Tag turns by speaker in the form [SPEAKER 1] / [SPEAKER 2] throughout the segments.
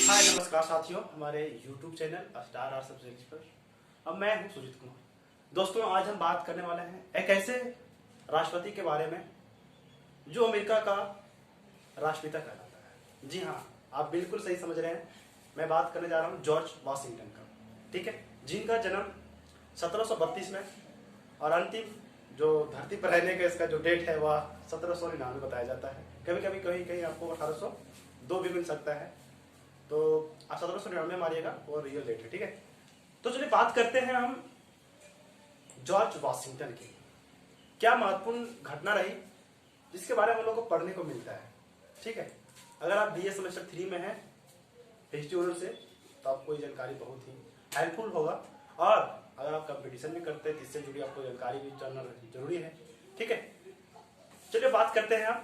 [SPEAKER 1] हाय नमस्कार साथियों, हमारे YouTube channel star art subjects पर अब मैं हूं सुजीत कुमार। दोस्तों, आज हम बात करने वाले हैं एक ऐसे राष्ट्रपति के बारे में जो अमेरिका का राष्ट्रपिता कहलाता है। जी हाँ, आप बिल्कुल सही समझ रहे हैं। मैं बात करने जा रहा हूं जॉर्ज वाशिंगटन का। ठीक है, जिनका जन्म 1732 में और अंतिम जो धरती पर रहने का इसका जो डेट है वह 1799 बताया जाता है। कभी कभी कहीं कहीं आपको 1802 भी मिल सकता है, तो आप 1799 मारिएगा वो रियल डेट है। ठीक है, तो चलिए बात करते हैं हम जॉर्ज वाशिंगटन की। क्या महत्वपूर्ण घटना रही जिसके बारे में हम लोग को पढ़ने को मिलता है। ठीक है, अगर आप बीए सेमेस्टर 3 में हैं हिस्ट्री ऑनर से तो आपको ये जानकारी बहुत ही हेल्पफुल होगा, और अगर आप कंपटीशन भी करते हैं तो इससे जुड़ी आपको जानकारी भी जानना जरूरी है। ठीक है, चलिए बात करते हैं।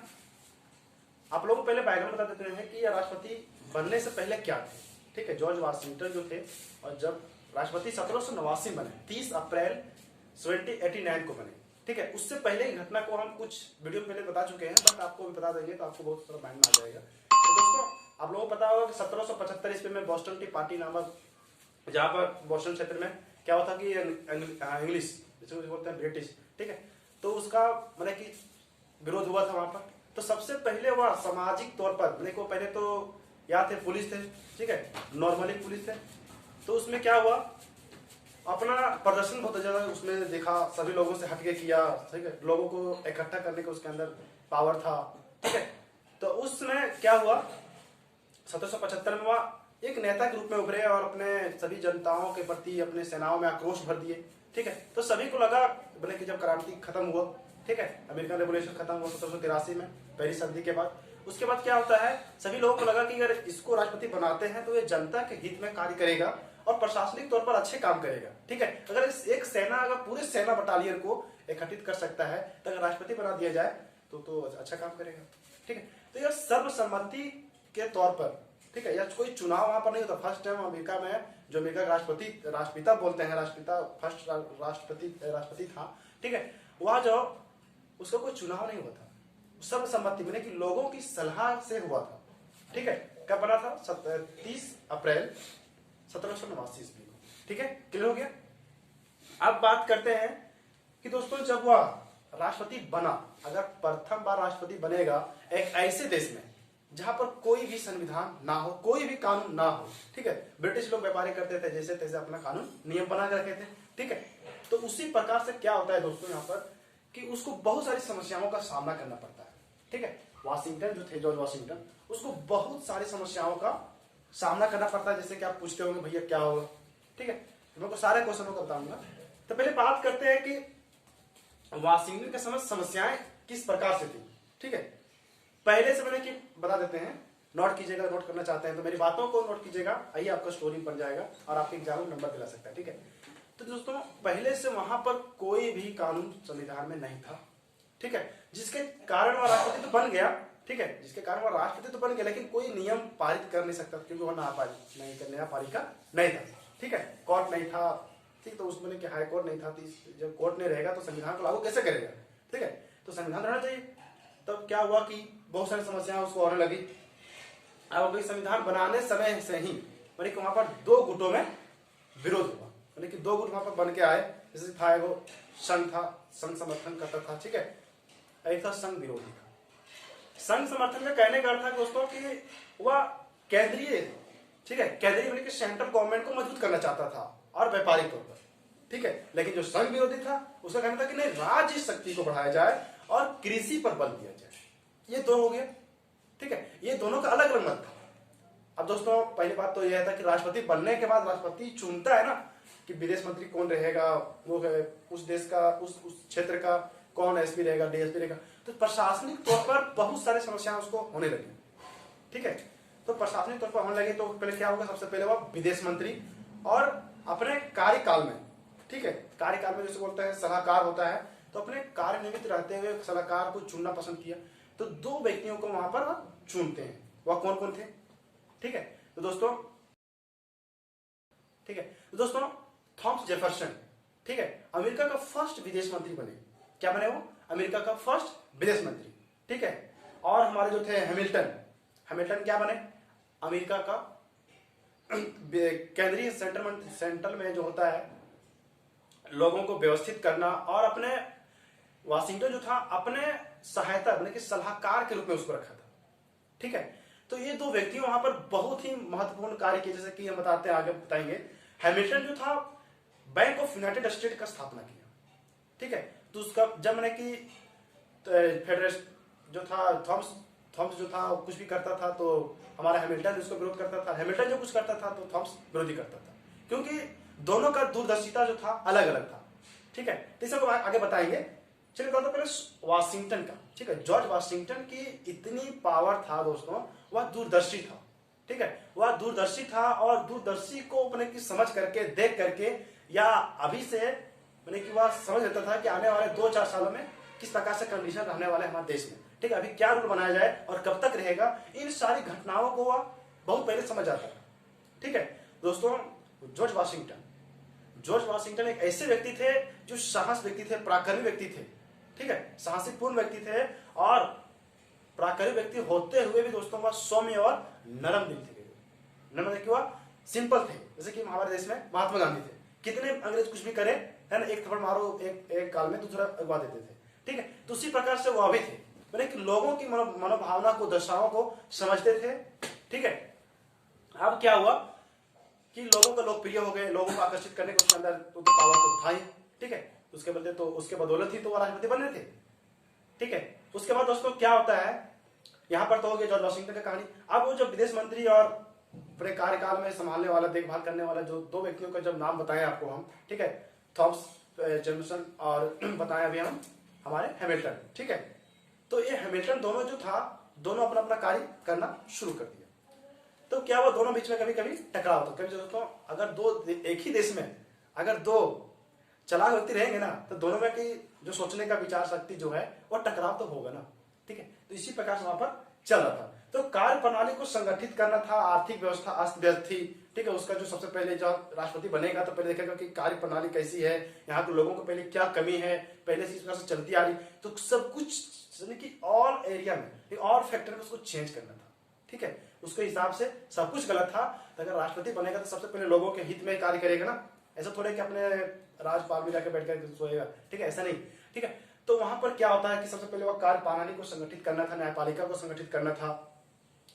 [SPEAKER 1] आप लोगों को पहले बैकग्राउंड बता देते हैं कि यह राष्ट्रपति बनने से पहले क्या थे। ठीक है, जॉर्ज वाशिंगटन जो थे और जब राष्ट्रपति 1789 बने, 30 अप्रैल 1789 को बने। ठीक है, उससे पहले की घटना को हम कुछ वीडियो पहले बता चुके हैं, बट आपको भी बता देंगे तो आपको बहुत सारा माइंड में आ जाएगा। तो दोस्तों, आप लोगों को पता होगा कि 1775 ईस्वी में बोस्टन टी पार्टी नामक, जहां पर बोस्टन क्षेत्र में क्या हुआ था कि इंग्लिश जिसे बोलते हैं ब्रिटिश, ठीक है, तो उसका मतलब कि विरोध हुआ था वहां पर। तो सबसे पहले वह सामाजिक तौर पर देखो, पहले तो यहाँ थे पुलिस थे, ठीक है, नॉर्मली पुलिस थे। तो उसमें क्या हुआ, अपना प्रदर्शन बहुत ज्यादा उसमें देखा, सभी लोगों से हटके किया। ठीक है, लोगों को इकट्ठा करने का उसके अंदर पावर था। ठीक है, तो उसमें क्या हुआ, 1775 में वह एक नेता के रूप में उभरे और अपने सभी जनताओं के प्रति अपने सेनाओं में आक्रोश भर दिए। ठीक है, तो सभी को लगा बोले कि जब क्रांति खत्म हुआ, ठीक है, अमेरिकन रेवोल्यूशन खत्म हुआ 1783 में पहली सदी के बाद, उसके बाद क्या होता है, सभी लोगों को लगा कि अगर इसको राष्ट्रपति बनाते हैं तो ये जनता के हित में कार्य करेगा और प्रशासनिक तौर पर अच्छे काम करेगा। ठीक है, अगर एक सेना अगर पूरे सेना बटालियन को एकत्रित कर सकता है तो अगर राष्ट्रपति बना दिया जाए तो अच्छा काम करेगा। ठीक है, तो यह सर्वसम्मति के तौर पर, ठीक है, यह कोई चुनाव वहां पर नहीं होता। फर्स्ट टाइम अमेरिका में जो अमेरिका का राष्ट्रपिता बोलते हैं, राष्ट्रपिता फर्स्ट राष्ट्रपति था। ठीक है, वह जो उसका कोई चुनाव नहीं हुआ था, सर्वसम्मति मैंने कि लोगों की सलाह से हुआ था। ठीक है, कब बना था, 30 अप्रैल 1789 ईस्वी को। ठीक है, क्लियर हो गया। अब बात करते हैं कि दोस्तों, जब वह राष्ट्रपति बना, अगर प्रथम बार राष्ट्रपति बनेगा एक ऐसे देश में जहां पर कोई भी संविधान ना हो, कोई भी कानून ना हो। ठीक है, ब्रिटिश लोग व्यापारी करते थे जैसे तैसे अपना कानून नियम बना के रखे थे। ठीक है, तो उसी प्रकार से क्या होता है दोस्तों यहाँ पर कि उसको बहुत सारी समस्याओं का सामना करना पड़ता है। ठीक है, वाशिंगटन जो थे, जॉर्ज वाशिंगटन, उसको बहुत सारी समस्याओं का सामना करना पड़ता है। जैसे कि आप पूछते होंगे भैया क्या होगा। ठीक है, मैं आपको सारे क्वेश्चनों को बताऊंगा। तो पहले बात करते हैं कि वाशिंगटन के समय समस्याएं किस प्रकार से थी। ठीक है, पहले से मैंने कि बता देते हैं, नोट कीजिएगा, नोट करना चाहते हैं तो मेरी बातों को नोट कीजिएगा, आइए आपका स्टोरी बन जाएगा और आपके एग्जाम में नंबर दिला सकता है। ठीक है, तो दोस्तों, पहले से वहां पर कोई भी कानून संविधान में नहीं था। ठीक है, जिसके कारण वह राष्ट्रपति तो बन गया। ठीक है, जिसके कारण वह राष्ट्रपति तो बन गया, लेकिन कोई नियम पारित कर नहीं सकता क्योंकि वह न्यायपालिका नहीं था। ठीक है, कोर्ट नहीं था। ठीक, तो उसमें कि हाई कोर्ट नहीं था, जब कोर्ट नहीं रहेगा तो संविधान को लागू कैसे करेगा। ठीक है, तो संविधान रहना चाहिए। तब क्या हुआ कि बहुत सारी समस्याएं उसको होने लगी। अब अभी संविधान बनाने समय से ही मैंने वहां पर दो गुटों में विरोध हुआ, मैंने कि दो गुट वहां पर बन के आए। जैसे था वो संघ था, संघ समर्थन करता था। ठीक है, एक था संघ विरोधी था। संघ समर्थन का कहने का अर्थ था दोस्तों कि वह केंद्रीय, ठीक है, केंद्रीय यानी कि सेंट्रल गवर्नमेंट को मजबूत करना चाहता था और व्यापारिक तौर पर। ठीक है, लेकिन जो संघ विरोधी था उसका कहना था कि नहीं, राज्य शक्ति को बढ़ाया जाए और कृषि पर बल दिया जाए। ये दो हो गया। ठीक है, ये दोनों का अलग अलग मत था। अब दोस्तों, पहली बात तो यह था कि राष्ट्रपति बनने के बाद राष्ट्रपति चुनता है ना कि विदेश मंत्री कौन रहेगा, वो है उस देश का, उस क्षेत्र का कौन एसपी रहेगा, डीएसपी रहेगा। तो प्रशासनिक तौर पर बहुत सारी समस्याएं उसको होने लगी। ठीक है, तो प्रशासनिक तौर पर होने लगी तो पहले क्या होगा, सबसे पहले वह विदेश मंत्री और अपने कार्यकाल में, ठीक है, कार्यकाल में जैसे बोलते हैं सलाहकार होता है, तो अपने कार्य निमित्त रहते हुए सलाहकार को चुनना पसंद किया। तो दो व्यक्तियों को वहां पर चुनते हैं, वह कौन कौन थे। ठीक है, तो दोस्तों, ठीक है, तो दोस्तों, थॉमस जेफरसन, ठीक है, अमेरिका का फर्स्ट विदेश मंत्री बने। क्या बने वो, अमेरिका का फर्स्ट विदेश मंत्री। ठीक है, और हमारे जो थे हैमिल्टन क्या बने, अमेरिका का केंद्रीय सेंट्रल में जो होता है लोगों को व्यवस्थित करना, और अपने वाशिंगटन जो था अपने सहायता मतलब कि सलाहकार के रूप में उसको रखा था। ठीक है, तो ये दो व्यक्ति वहां पर बहुत ही महत्वपूर्ण कार्य किए, जैसे कि हम बताते हैं आगे बताएंगे। हैमिल्टन जो था बैंक ऑफ यूनाइटेड स्टेट का स्थापना किया। ठीक है, तो उसका जब मैंने कि फेडरेशन जो था थॉम्स जो था कुछ भी करता था तो हमारा हैमिल्टन उसको विरोध करता था, हैमिल्टन जो कुछ करता था तो थॉम्स विरोधी करता था, क्योंकि दोनों का दूरदर्शिता जो था अलग अलग था। ठीक है, तो इसे आगे बताएंगे। चलिए कहते पहले वाशिंगटन का। ठीक है, जॉर्ज वाशिंगटन की इतनी पावर था दोस्तों, वह दूरदर्शी था। ठीक है, वह दूरदर्शी था और दूरदर्शी को अपने की समझ करके देख करके या अभी से मैंने कि वह समझ लेता था कि आने वाले 2-4 सालों में किस प्रकार से कंडीशन रहने वाले हमारे देश में। ठीक है, अभी क्या रूल बनाया जाए और कब तक रहेगा, इन सारी घटनाओं को वह बहुत पहले समझ आता था। ठीक है दोस्तों, जॉर्ज वाशिंगटन एक ऐसे व्यक्ति थे जो साहस व्यक्ति थे, पराक्रमी व्यक्ति थे। ठीक है, साहसिकपूर्ण व्यक्ति थे और पराक्रमी व्यक्ति होते हुए भी दोस्तों वह सौम्य और नरम दिल थे। नरम कि वह सिंपल थे, जैसे कि हमारे देश में महात्मा गांधी थे। कितने अंग्रेज कुछ भी करे है ना, एक थप्पड़ मारो एक काल में दूसरा अगवा देते थे। ठीक है, तो उसी प्रकार से वह भी थे, मैंने कि लोगों की मनोभावना को, दशाओं को समझते थे। ठीक है, अब क्या हुआ कि लोगों को लोकप्रिय हो गए, लोगों को आकर्षित करने को उसके अंदर तो पावर तो था ही। ठीक है, उसके बदले तो उसके बदौलत ही तो वो राष्ट्रपति बन रहे थे। ठीक है, उसके बाद दोस्तों क्या होता है, यहां पर तो हो गया जॉर्ज वाशिंगटन का कहानी। अब वो जो विदेश मंत्री और पूरे कार्यकाल में संभालने वाला, देखभाल करने वाला जो दो व्यक्तियों का जब नाम बताएं आपको हम, ठीक है, थॉमस जेफरसन और बताएं अभी हम हमारे हैमिल्टन। ठीक है, तो ये हैमिल्टन दोनों जो था, दोनों अपना अपना कार्य करना शुरू कर दिया। तो क्या हुआ, दोनों बीच में कभी कभी टकराव होता। कभी दोस्तों अगर एक ही देश में अगर दो चालाक व्यक्ति रहेंगे ना, तो दोनों में की जो सोचने का विचार शक्ति जो है वो टकराव तो होगा ना। ठीक है, तो इसी प्रकार से वहां पर चल रहा था। तो कार्य प्रणाली को संगठित करना था, आर्थिक व्यवस्था अस्त व्यस्त थी। ठीक है, उसका जो सबसे पहले जब राष्ट्रपति बनेगा तो पहले देखेगा कि कार्य प्रणाली कैसी है, यहाँ के लोगों को पहले क्या कमी है, पहले से इस प्रकार से चलती आ रही, तो सब कुछ कि ऑल एरिया में और फैक्टर में उसको चेंज करना था। ठीक है, उसके हिसाब से सब कुछ गलत था। तो अगर राष्ट्रपति बनेगा तो सबसे पहले लोगों के हित में कार्य करेगा ना, ऐसा थोड़े कि अपने राजपाल में जाकर बैठ कर सोएगा। ठीक है, ऐसा नहीं। ठीक है, तो वहां पर क्या होता है कि सबसे पहले वह कार्य प्रणाली को संगठित करना था, न्यायपालिका को संगठित करना था।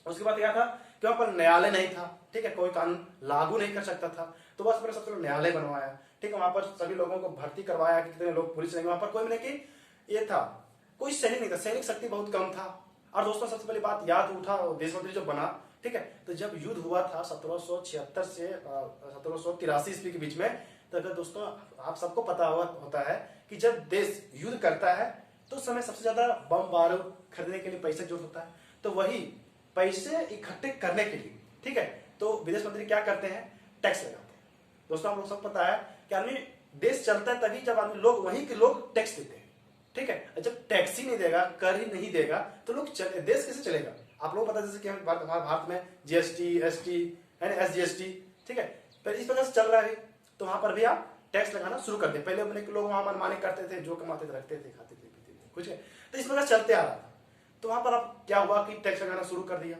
[SPEAKER 1] उसके बाद क्या था कि वहां पर न्यायालय नहीं था। ठीक है, कोई कानून लागू नहीं कर सकता था, तो बस मैंने सबसे पहले न्यायालय बनवाया। ठीक है, वहां पर सभी लोगों को भर्ती करवाया कि कितने लोग पुलिस रहेंगे। वहां पर कोई मैंने कि ये था, कोई सैनिक नहीं था, सैनिक शक्ति बहुत कम था। और दोस्तों सबसे पहली बात याद उठा देश मंत्री जो बना। ठीक है, तो जब युद्ध हुआ था 1776 से 1783 ईस्वी के बीच में, तो अगर दोस्तों आप सबको पता होता है कि जब देश युद्ध करता है तो उस समय सबसे ज्यादा बम बारूद खरीदने के लिए पैसे जरूरत होता है। तो वही पैसे इकट्ठे करने के लिए, ठीक है, तो विदेश मंत्री क्या करते हैं, टैक्स लगाते हैं। दोस्तों हम लोग सब पता है कि आदमी देश चलता है तभी जब आदमी लोग वहीं के लोग टैक्स देते हैं। ठीक है, जब टैक्स ही नहीं देगा, कर ही नहीं देगा, तो लोग देश कैसे चलेगा। आप लोग पता जैसे कि हमारे भारत में जीएसटी, एसटी है ना, एसजीएसटी, ठीक है, पर इस प्रकार से चल रहा है। तो वहां पर भी आप टैक्स लगाना शुरू कर दे। पहले अपने लोग वहां मनमानी करते थे, जो कमाते थे रखते थे, खाते थे, पीते थे, कुछ है, तो इस प्रकार चलते आ रहा था। तो वहां पर अब क्या हुआ कि टैक्स लगाना शुरू कर दिया।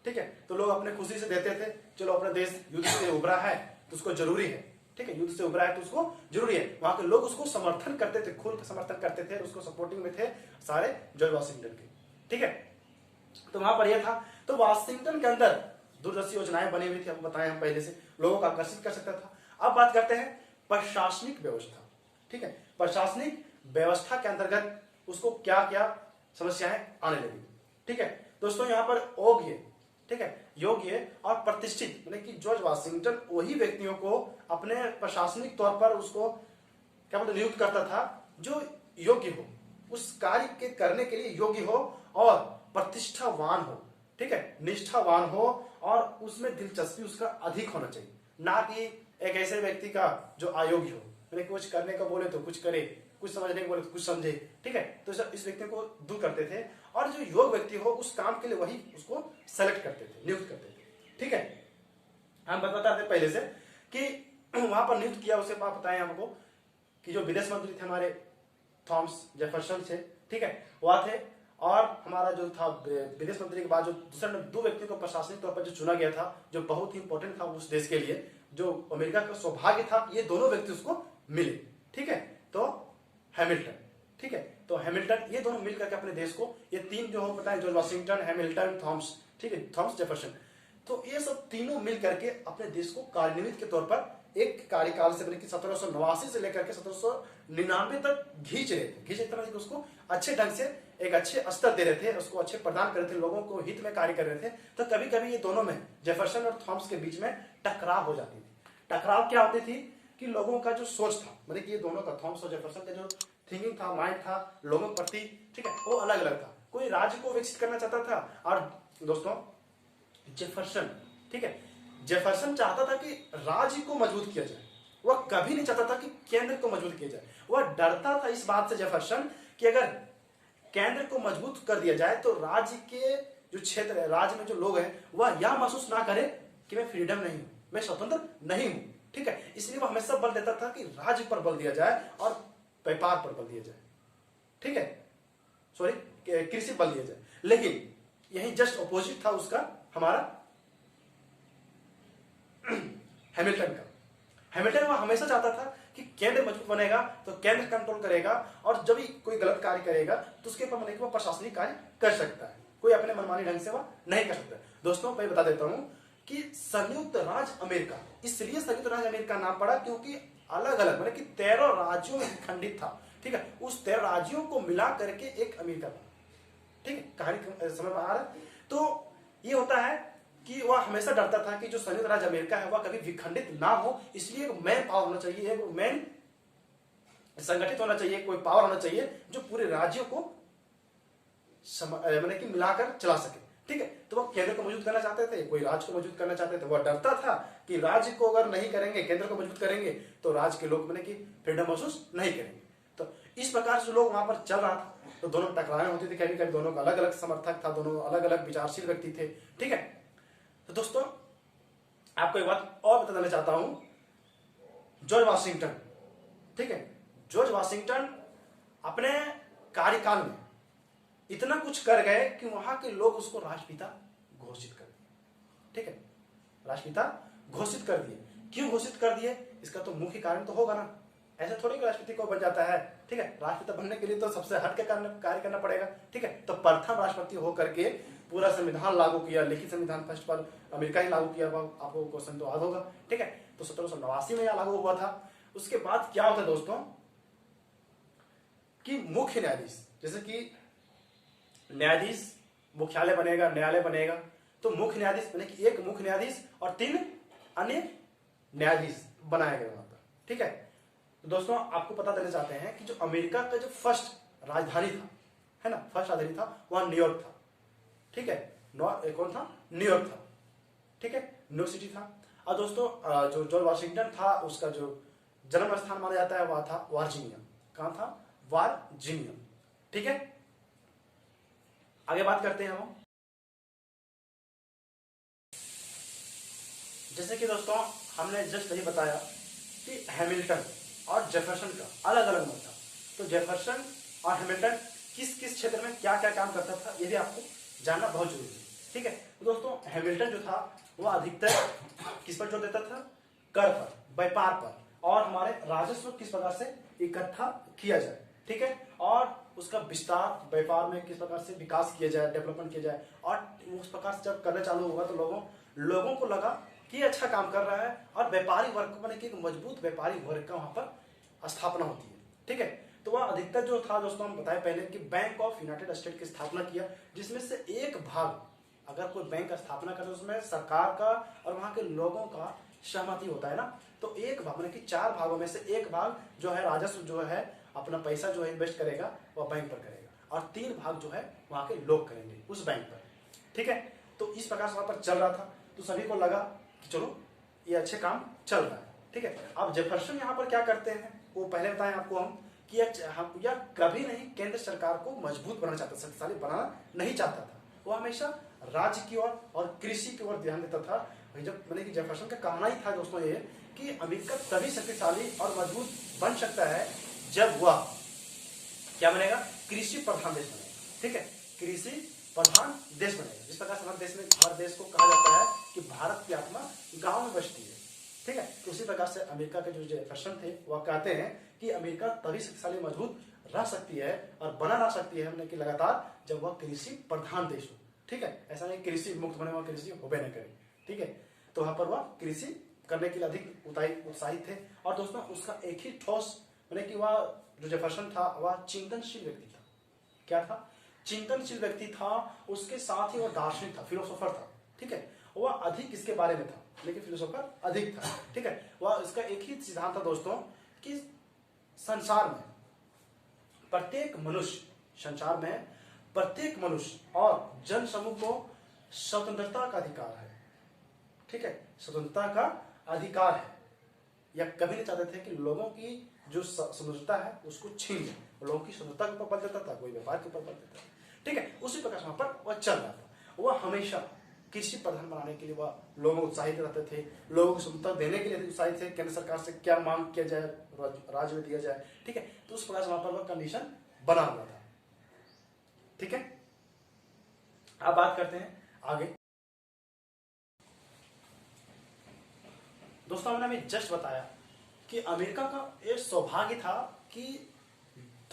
[SPEAKER 1] ठीक है, तो लोग अपने खुशी से देते थे, चलो अपना देश युद्ध से उभरा है तो उसको जरूरी है। ठीक है, युद्ध से उभरा है तो उसको जरूरी है। वहां के लोग उसको समर्थन करते थे, खुल समर्थन करते थे, उसको सपोर्टिंग में थे सारे जॉर्ज वाशिंगटन के। ठीक है, तो वहां पर यह था। तो वाशिंगटन के अंदर दूरदर्शी योजनाएं बनी हुई थी, हम बताएं हम पहले से, लोगों को आकर्षित कर सकता था। अब बात करते हैं प्रशासनिक व्यवस्था। ठीक है, प्रशासनिक व्यवस्था के अंतर्गत उसको क्या क्या समस्याएं आने लगी। ठीक है दोस्तों, यहां पर योग्य, ठीक है, योग्य और प्रतिष्ठित, यानी कि जॉर्ज वाशिंगटन वही व्यक्तियों को अपने प्रशासनिक तौर पर उसको क्या बोलते नियुक्त करता था जो योग्य हो, उस कार्य के करने के लिए योग्य हो और प्रतिष्ठावान हो। ठीक है, निष्ठावान हो और उसमें दिलचस्पी उसका अधिक होना चाहिए, ना कि एक ऐसे व्यक्ति का जो अयोग्य हो, यानी कुछ करने को बोले तो कुछ करे, कुछ समझने को बोले तो कुछ समझे। ठीक है, तो इस व्यक्ति को दूर करते थे और जो योग्य व्यक्ति हो उस काम के लिए वही उसको सेलेक्ट करते थे, नियुक्त करते थे। ठीक है, हम बताते थे पहले से कि वहां पर नियुक्त किया, उसे बताएं हमको कि जो विदेश मंत्री थे हमारे थॉमस जेफरसन थे, ठीक है, वह थे, और हमारा जो था विदेश मंत्री के बाद जो दूसरे दो व्यक्तियों को प्रशासनिक तौर पर जो चुना गया था, जो बहुत ही इंपॉर्टेंट था उस देश के लिए, जो अमेरिका का सौभाग्य था, ये दोनों व्यक्ति उसको मिले। ठीक है, तो हैमिल्टन, ठीक है, तो हैमिल्टन, ये दोनों मिल करके अपने देश को, ये तीन जो हो बताए, जॉर्ज वाशिंगटन, हैमिल्टन, थॉमस, ठीक है, थॉमस जेफरसन, तो ये सब तीनों मिल करके अपने देश को कार्यान्वित के तौर पर एक कार्यकाल से 1789 से लेकर के 1799 तक खींच रहे थे, उसको अच्छे ढंग से एक अच्छे स्तर दे रहे थे, उसको अच्छे प्रदान कर रहे थे, लोगों को हित में कार्य कर रहे थे। तो कभी कभी ये दोनों में, जेफरसन और थॉमस के बीच में टकराव हो जाती थी। टकराव क्या होती थी कि लोगों का जो सोच था, मतलब कि ये दोनों का, थॉमस और जेफरसन का जो थिंकिंग था, माइंड था लोगों के प्रति, ठीक है, वो अलग अलग था। कोई राज्य को विकसित करना चाहता था, और दोस्तों जेफरसन, ठीक है, जेफरसन चाहता था कि राज्य को मजबूत किया जाए, वह कभी नहीं चाहता था कि केंद्र को मजबूत किया जाए। वह डरता था इस बात से जेफरसन कि अगर केंद्र को मजबूत कर दिया जाए तो राज्य के जो क्षेत्र है, राज्य में जो लोग हैं, वह यह महसूस ना करे कि मैं फ्रीडम नहीं हूं, मैं स्वतंत्र नहीं हूं, ठीक है। इसलिए वह हमेशा बल देता था कि राज्य पर बल दिया जाए और व्यापार पर बल दिया जाए, ठीक है, सॉरी, कृषि बल दिया जाए। लेकिन यही जस्ट ऑपोजिट था उसका, हमारा हैमिल्टन का। हैमिल्टन वह हमेशा चाहता था कि केंद्र मजबूत बनेगा तो केंद्र कंट्रोल करेगा, और जब भी कोई गलत कार्य करेगा तो उसके ऊपर वह प्रशासनिक कार्य कर सकता है, कोई अपने मनमानी ढंग से वह नहीं कर सकता। दोस्तों मैं बता देता हूं कि संयुक्त राज्य अमेरिका, इसलिए संयुक्त राज्य अमेरिका नाम पड़ा क्योंकि अलग अलग, मतलब कि 13 राज्यों में खंडित था, ठीक है, उस 13 राज्यों को मिला करके एक अमेरिका बना, ठीक है, कहानी समझ में आ रहा है। तो ये होता है कि वह हमेशा डरता था कि जो संयुक्त राज्य अमेरिका है वह कभी विखंडित ना हो, इसलिए एक मैन पावर होना चाहिए, एक मैन संगठित होना चाहिए, कोई पावर होना चाहिए जो पूरे राज्यों को मतलब कि मिलाकर चला सके, ठीक है। तो वह केंद्र को मजबूत करना चाहते थे, कोई राज्य को मजबूत करना चाहते थे। वह डरता था कि राज्य को अगर नहीं करेंगे, केंद्र को मजबूत करेंगे तो राज्य के लोग मतलब कि फ्रीडम महसूस नहीं करेंगे। तो इस प्रकार से लोग वहां पर चल रहा था, तो दोनों टकराएं होती थी, कभी कभी दोनों का अलग अलग समर्थक था, दोनों अलग अलग विचारशील व्यक्ति थे, ठीक है। तो दोस्तों आपको एक बात और बता देना चाहता हूं, जॉर्ज वाशिंगटन, ठीक है, जॉर्ज वाशिंगटन अपने कार्यकाल में इतना कुछ कर गए कि वहां के लोग उसको राष्ट्रपिता घोषित कर दिए, ठीक है, राष्ट्रपिता घोषित कर दिए। क्यों घोषित कर दिए, इसका तो मुख्य कारण तो होगा ना, ऐसे थोड़ी राष्ट्रपति को बन जाता है, ठीक है, राष्ट्रपिता बनने के लिए तो सबसे हट के कार्य करना पड़ेगा, ठीक है। तो प्रथम राष्ट्रपति होकर के पूरा संविधान लागू किया, लिखित संविधान फर्स्ट पर अमेरिका ही लागू किया, आपको क्वेश्चन तो याद होगा, ठीक है। तो 1789 में यह लागू हुआ था। उसके बाद क्या होता है दोस्तों कि मुख्य न्यायाधीश, जैसे कि न्यायाधीश मुख्यालय बनेगा, न्यायालय बनेगा, तो मुख्य न्यायाधीश बने कि एक मुख्य न्यायाधीश और 3 अन्य न्यायाधीश बनाए गए वहां पर, ठीक है। तो दोस्तों आपको पता देना चाहते हैं कि जो अमेरिका का जो फर्स्ट राजधानी था, है ना, फर्स्ट राजधानी था वह न्यूयॉर्क था, ठीक है, कौन था, न्यूयॉर्क था, ठीक है, न्यूयॉर्क सिटी था। और दोस्तों जो जॉर्ज वाशिंगटन था उसका जो जन्म स्थान माना जाता है वह था वर्जीनिया। कहां था, वर्जीनिया, ठीक है। आगे बात करते हैं हम, जैसे कि दोस्तों हमने जस्ट यही बताया कि हैमिल्टन और जेफरसन का अलग अलग मत था। तो जेफरसन और हैमिल्टन किस किस क्षेत्र में क्या क्या काम करता था ये भी आपको जानना बहुत जरूरी है, ठीक है। तो दोस्तों हैमिल्टन जो था वह अधिकतर किस पर जोर देता था, कर पर, व्यापार पर, और हमारे राजस्व किस प्रकार से इकट्ठा किया जाए, ठीक है, और उसका विस्तार व्यापार में किस प्रकार से विकास किया जाए, डेवलपमेंट किया जाए। और उस प्रकार से जब करना चालू हुआ तो लोगों को लगा कि अच्छा काम कर रहा है, और व्यापारी वर्ग को एक मजबूत व्यापारी वर्ग का वहां पर स्थापना होती है, ठीक है। तो वह अधिकतर जो था दोस्तों हम बताए पहले कि बैंक ऑफ यूनाइटेड स्टेट की स्थापना किया, जिसमें से एक भाग, अगर कोई बैंक का स्थापना करे उसमें सरकार का और वहां के लोगों का सहमति होता है ना, तो एक भाग मतलब कि 4 भागों में से एक भाग जो है राजस्व जो है अपना पैसा जो है इन्वेस्ट करेगा वह बैंक पर करेगा, और 3 भाग जो है वहां के लोग करेंगे उस बैंक पर, ठीक है। तो इस प्रकार से वहां पर चल रहा था, तो सभी को लगा कि चलो ये अच्छे काम चल रहा है, ठीक है। अब जेफरसन यहाँ पर क्या करते हैं वो पहले बताएं आपको हम कि यह कभी नहीं केंद्र सरकार को मजबूत बनाना चाहता, शक्तिशाली बनाना नहीं चाहता था। वो हमेशा राज्य की ओर और कृषि की ओर ध्यान देता था। जब मैंने कि जेफरसन का कहना ही था दोस्तों ये कि अमेरिका तभी शक्तिशाली और मजबूत बन सकता है जब वह क्या बनेगा, कृषि प्रधान देश बनेगा, ठीक है। कृषि प्रधान देश बनेगा। जिस प्रकार से हमारे देश को कहा जाता है कि भारत की आत्मा गांव में बसती है, ठीक है। तो उसी प्रकार से अमेरिका के जो जेफरसन थे वह कहते हैं कि अमेरिका तभी शक्तिशाली मजबूत रह सकती है और बना रह सकती है हमने कि लगातार जब वह कृषि प्रधान देश हो, ठीक है। ऐसा नहीं कृषि मुक्त बने, वह कृषि होबे न करे, ठीक है। तो वहां पर वह कृषि करने के लिए अधिक उत्साहित थे। और दोस्तों उसका एक ही ठोस मैंने कि वह जो जेफरसन था वह चिंतनशील व्यक्ति था। क्या था? चिंतनशील व्यक्ति था। उसके साथ ही वह दार्शनिक था, फिलोसोफर था, ठीक है। वह अधिक इसके बारे में था, लेकिन फिलोसोफर अधिक था, ठीक है। वह इसका एक ही सिद्धांत था दोस्तों कि संसार में प्रत्येक मनुष्य और जन समूह को स्वतंत्रता का अधिकार है, ठीक है। स्वतंत्रता का अधिकार है। यह कभी नहीं चाहते थे कि लोगों की जो स्वतंत्रता है उसको छीन ले। लोगों की स्वतंत्रता के ऊपर बल देता था, कोई व्यापार के ऊपर बल देता था, ठीक है। उसी प्रकार वहां पर वह चल रहा था। वह हमेशा कृषि प्रधान बनाने के लिए वह लोगों को उत्साहित रहते थे, लोगों को स्वतंत्रता देने के लिए उत्साहित थे। केंद्र सरकार से क्या मांग किया जाए, राज्य में दिया जाए, ठीक है। तो उस प्रकार से वहां पर वह कंडीशन बना हुआ था, ठीक है। अब बात करते हैं आगे। दोस्तों मैंने अभी जस्ट बताया कि अमेरिका का यह सौभाग्य था कि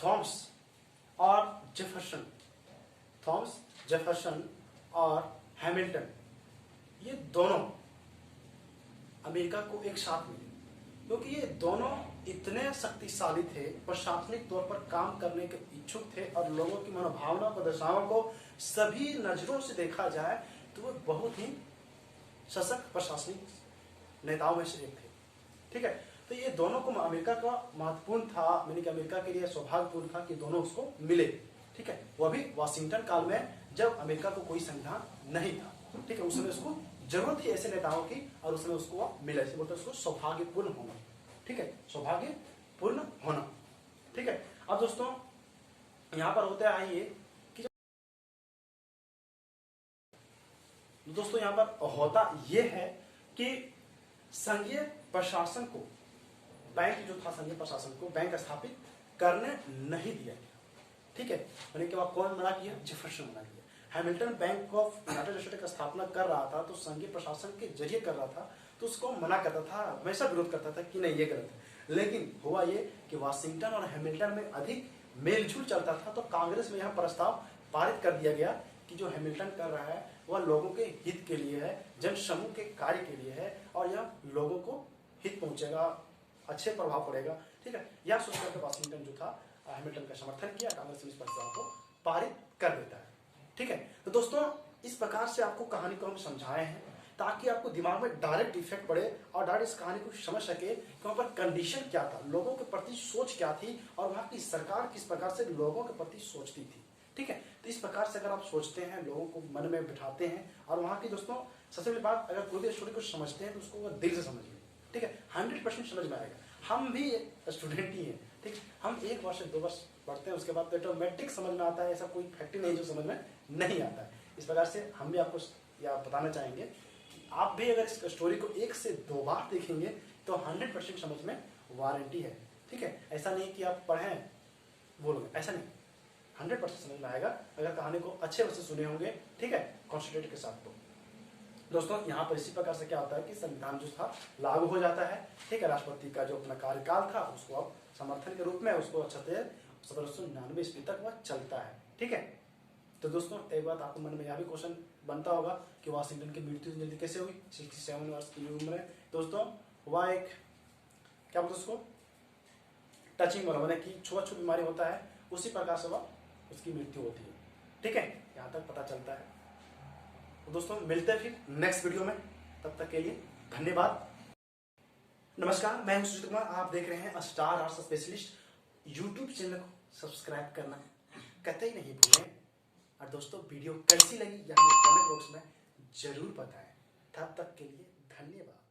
[SPEAKER 1] थॉमस जेफरसन और हैमिल्टन ये दोनों अमेरिका को एक साथ मिले, क्योंकि ये दोनों इतने शक्तिशाली थे, प्रशासनिक तौर पर काम करने के इच्छुक थे और लोगों की मनोभावना प्रदर्शनों को सभी नजरों से देखा जाए तो वे बहुत ही सशक्त प्रशासनिक नेताओं में से एक थे, ठीक है। तो ये दोनों को अमेरिका का महत्वपूर्ण था, मैंने कि अमेरिका के लिए सौभाग्यपूर्ण था कि दोनों उसको मिले, ठीक है। वह भी वाशिंगटन काल में जब अमेरिका को कोई संविधान नहीं था, ठीक है। उस समय उसको जरूरत थी ऐसे नेताओं की और उसमें उसको मिला, इसे बोलते उसको सौभाग्यपूर्ण होना, ठीक है। सौभाग्यपूर्ण होना, ठीक है। अब दोस्तों यहां पर होता है ये कि दोस्तों यहां पर होता यह है कि संघीय प्रशासन को बैंक जो था, संघीय प्रशासन को बैंक स्थापित करने नहीं दिया गया, ठीक है। मैंने के बाद कौन मना किया? जेफरसन मना किया। Hamilton bank of United state का स्थापना कर रहा था तो संघीय प्रशासन के जरिए कर रहा था, तो उसको मना करता था, हमेशा विरोध करता था कि नहीं ये गलत है। लेकिन हुआ ये कि वाशिंगटन और हैमिल्टन में अधिक मेलझोल चलता था, तो कांग्रेस में यह प्रस्ताव पारित कर दिया गया कि जो हैमिल्टन कर रहा है वह लोगों के हित के लिए है, जन समूह के कार्य के लिए है और यह लोगों को हित पहुंचेगा, अच्छे प्रभाव पड़ेगा, ठीक है। यह सोचकर वाशिंगटन जो था हैमिल्टन का समर्थन किया, कांग्रेस में इस प्रस्ताव को पारित कर देता है, ठीक है। तो दोस्तों इस प्रकार से आपको कहानी को हम समझाए हैं ताकि आपको दिमाग में डायरेक्ट इफेक्ट पड़े और डायरेक्ट इस कहानी को समझ सके कि वहां पर कंडीशन क्या था, लोगों के प्रति सोच क्या थी और वहां की सरकार किस प्रकार से लोगों के प्रति सोचती थी, ठीक है। तो इस प्रकार से अगर आप सोचते हैं, लोगों को मन में बिठाते हैं और वहां की दोस्तों सबसे बड़ी बात, अगर कोई भी स्टोरी को समझते हैं तो उसको दिल से समझिए, ठीक है। 100% समझ में आएगा। हम भी स्टूडेंट ही हैं, ठीक। हम 1 वर्ष 2 वर्ष पढ़ते हैं, उसके बाद ऑटोमेटिक समझ में आता है, ऐसा कोई फैक्ट नहीं जो समझ में नहीं आता है। इस प्रकार से हम भी आपको या बताना चाहेंगे कि आप भी अगर इस स्टोरी को 1 से 2 बार देखेंगे तो 100% समझ में वारंटी है, ठीक है। ऐसा नहीं कि आप पढ़ें बोलोगे, ऐसा नहीं, 100% समझ में आएगा अगर कहानी को अच्छे से सुने होंगे, ठीक है, कॉन्सेंट्रेट के साथ। तो दोस्तों यहाँ पर इसी प्रकार से क्या होता है कि संविधान जो था लागू हो जाता है, ठीक है। राष्ट्रपति का जो अपना कार्यकाल था उसको अब समर्थन के रूप में उसको 1799 ईस्वी तक वह चलता है, ठीक है। तो दोस्तों एक बात आपको मन में यह भी क्वेश्चन बनता होगा कि वाशिंगटन की मृत्यु जल्दी कैसे हुई 67 वर्ष की उम्र में? दोस्तों वह एक क्या बोलते उसको टचिंग वाला मैंने कि छुआछूत बीमारी होता है, उसी प्रकार से वह उसकी मृत्यु होती है, ठीक है। यहाँ तक पता चलता है। तो दोस्तों मिलते हैं फिर नेक्स्ट वीडियो में, तब तक के लिए धन्यवाद। नमस्कार, मैं हूं सुजीत कुमार, आप देख रहे हैं star arts specialist. YouTube channel को सब्सक्राइब करना कतई नहीं भूलें और दोस्तों वीडियो कैसी लगी यह हमें कमेंट बॉक्स में जरूर बताएं। तब तक के लिए धन्यवाद।